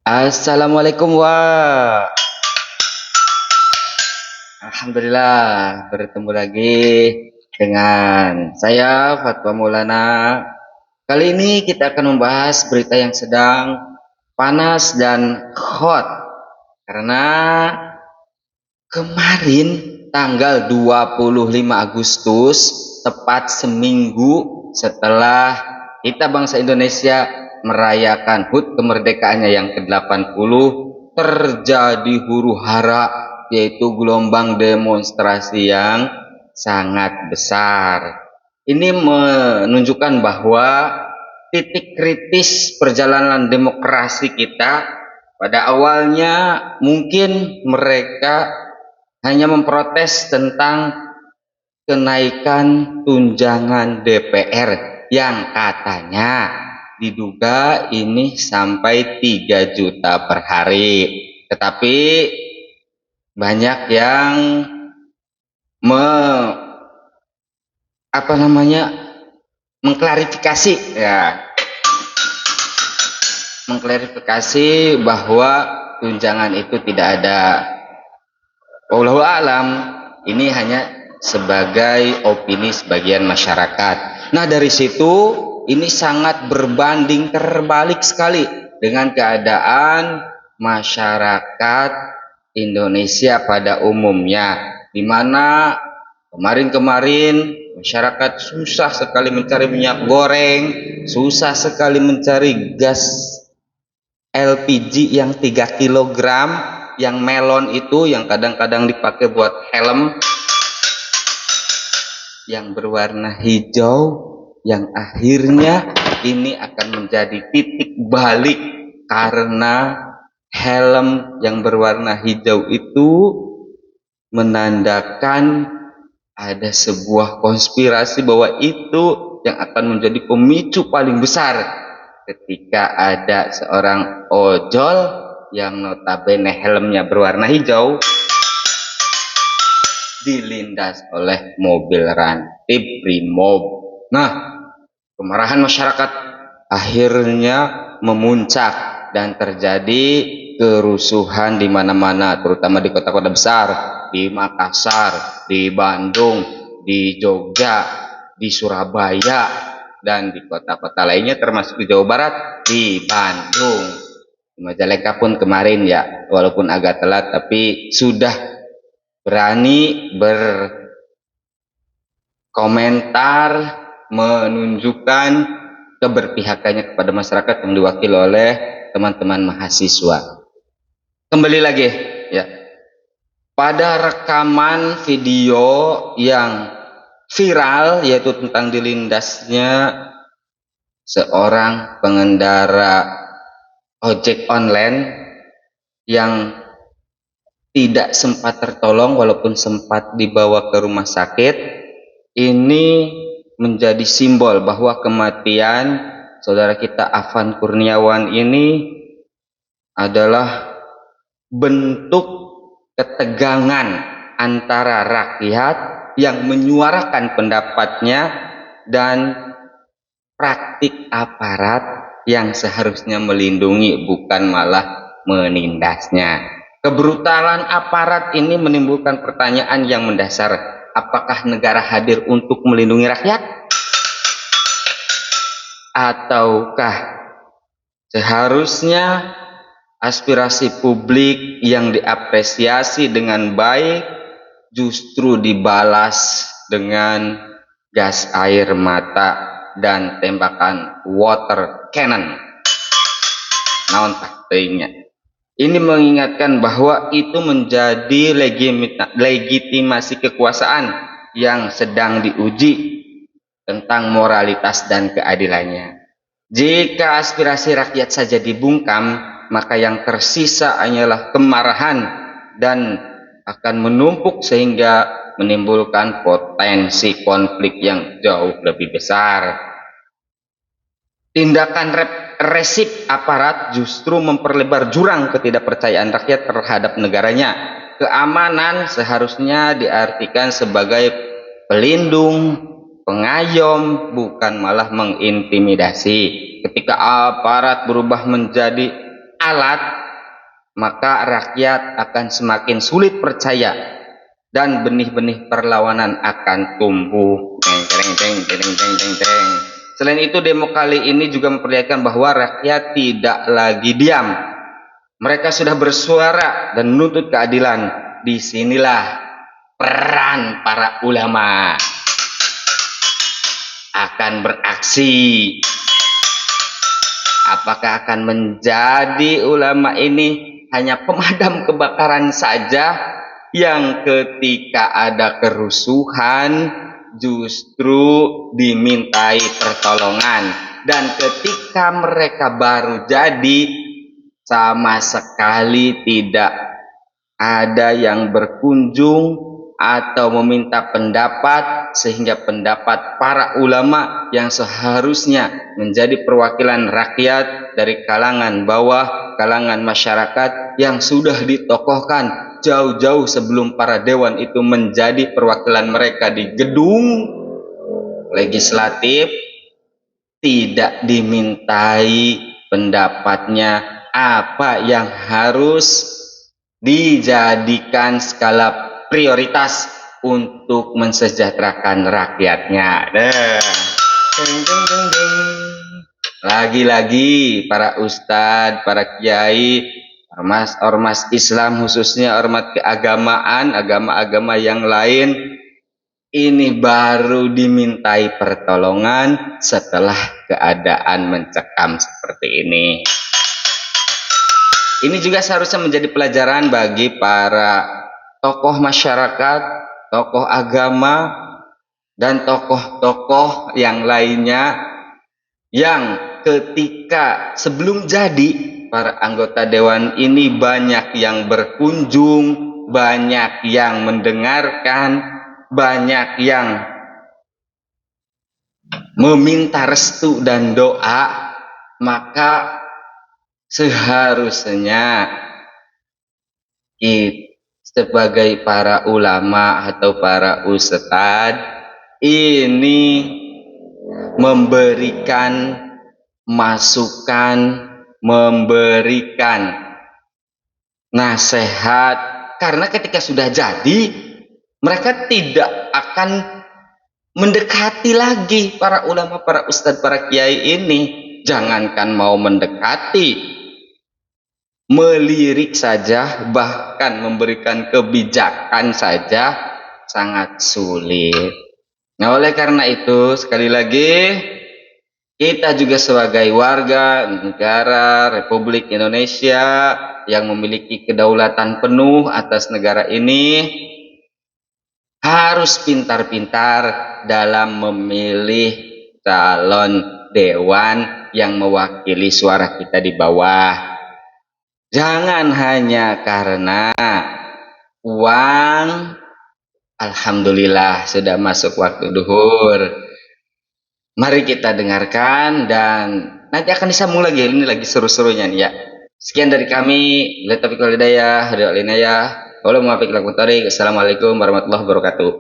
Assalamualaikum Alhamdulillah bertemu lagi dengan saya Fatwa Maulana. Kali ini kita akan membahas berita yang sedang panas dan hot karena kemarin tanggal 25 Agustus tepat seminggu setelah kita bangsa Indonesia merayakan HUT kemerdekaannya yang ke-80, terjadi huru-hara, yaitu gelombang demonstrasi yang sangat besar. Ini menunjukkan bahwa titik kritis perjalanan demokrasi kita. Pada awalnya mungkin mereka hanya memprotes tentang kenaikan tunjangan DPR yang katanya diduga ini sampai 3 juta per hari. Tetapi banyak yang mengklarifikasi bahwa tunjangan itu tidak ada. Wallahu a'lam, ini hanya sebagai opini sebagian masyarakat. Nah, dari situ ini sangat berbanding terbalik sekali dengan keadaan masyarakat Indonesia pada umumnya, di mana kemarin-kemarin masyarakat susah sekali mencari minyak goreng, susah sekali mencari gas LPG yang 3 kilogram, yang melon itu yang kadang-kadang dipakai buat helm, yang berwarna hijau, yang akhirnya ini akan menjadi titik balik karena helm yang berwarna hijau itu menandakan ada sebuah konspirasi bahwa itu yang akan menjadi pemicu paling besar ketika ada seorang ojol yang notabene helmnya berwarna hijau dilindas oleh mobil rantai Brimob. Nah, kemarahan masyarakat akhirnya memuncak dan terjadi kerusuhan di mana-mana, terutama di kota-kota besar, di Makassar, di Bandung, di Jogja, di Surabaya, dan di kota-kota lainnya termasuk di Jawa Barat, di Bandung. Di Majalengka pun kemarin ya, walaupun agak telat tapi sudah berani berkomentar menunjukkan keberpihakannya kepada masyarakat yang diwakili oleh teman-teman mahasiswa. Kembali lagi ya, pada rekaman video yang viral yaitu tentang dilindasnya seorang pengendara ojek online yang tidak sempat tertolong walaupun sempat dibawa ke rumah sakit. Ini menjadi simbol bahwa kematian saudara kita Afan Kurniawan ini adalah bentuk ketegangan antara rakyat yang menyuarakan pendapatnya dan praktik aparat yang seharusnya melindungi bukan malah menindasnya. Kebrutalan aparat ini menimbulkan pertanyaan yang mendasar. Apakah negara hadir untuk melindungi rakyat? Ataukah seharusnya aspirasi publik yang diapresiasi dengan baik justru dibalas dengan gas air mata dan tembakan water cannon? Naon pastinya. Ini mengingatkan bahwa itu menjadi legitimasi kekuasaan yang sedang diuji tentang moralitas dan keadilannya. Jika aspirasi rakyat saja dibungkam, maka yang tersisa hanyalah kemarahan dan akan menumpuk sehingga menimbulkan potensi konflik yang jauh lebih besar. Tindakan represif aparat justru memperlebar jurang ketidakpercayaan rakyat terhadap negaranya. Keamanan seharusnya diartikan sebagai pelindung, pengayom, bukan malah mengintimidasi. Ketika aparat berubah menjadi alat, maka rakyat akan semakin sulit percaya dan benih-benih perlawanan akan tumbuh. Selain itu, demo kali ini juga memperlihatkan bahwa rakyat tidak lagi diam. Mereka sudah bersuara dan menuntut keadilan. Disinilah peran para ulama akan beraksi. Apakah akan menjadi ulama ini hanya pemadam kebakaran saja yang ketika ada kerusuhan justru dimintai pertolongan, dan ketika mereka baru jadi sama sekali tidak ada yang berkunjung atau meminta pendapat, sehingga pendapat para ulama yang seharusnya menjadi perwakilan rakyat dari kalangan bawah, kalangan masyarakat yang sudah ditokohkan jauh-jauh sebelum para dewan itu menjadi perwakilan mereka di gedung legislatif, tidak dimintai pendapatnya apa yang harus dijadikan skala prioritas untuk mensejahterakan rakyatnya. Lagi-lagi para ustadz, para kiai, ormas Islam, khususnya ormas keagamaan, agama-agama yang lain, ini baru dimintai pertolongan setelah keadaan mencekam seperti ini. Ini juga seharusnya menjadi pelajaran bagi para tokoh masyarakat, tokoh agama, dan tokoh-tokoh yang lainnya yang ketika sebelum jadi para anggota dewan ini banyak yang berkunjung, banyak yang mendengarkan, banyak yang meminta restu dan doa, maka seharusnya kita sebagai para ulama atau para ustadz ini memberikan masukan, memberikan nasihat, karena ketika sudah jadi mereka tidak akan mendekati lagi para ulama, para ustadz, para kiai ini. Jangankan mau mendekati, melirik saja, bahkan memberikan kebijakan saja sangat sulit. Nah, oleh karena itu, sekali lagi, kita juga sebagai warga negara Republik Indonesia yang memiliki kedaulatan penuh atas negara ini harus pintar-pintar dalam memilih calon dewan yang mewakili suara kita di bawah. Jangan hanya karena uang. Alhamdulillah sudah masuk waktu duhur. Mari kita dengarkan dan nanti akan disambung lagi. Ini lagi seru-serunya nih ya. Sekian dari kami. Wassalamualaikum warahmatullahi wabarakatuh.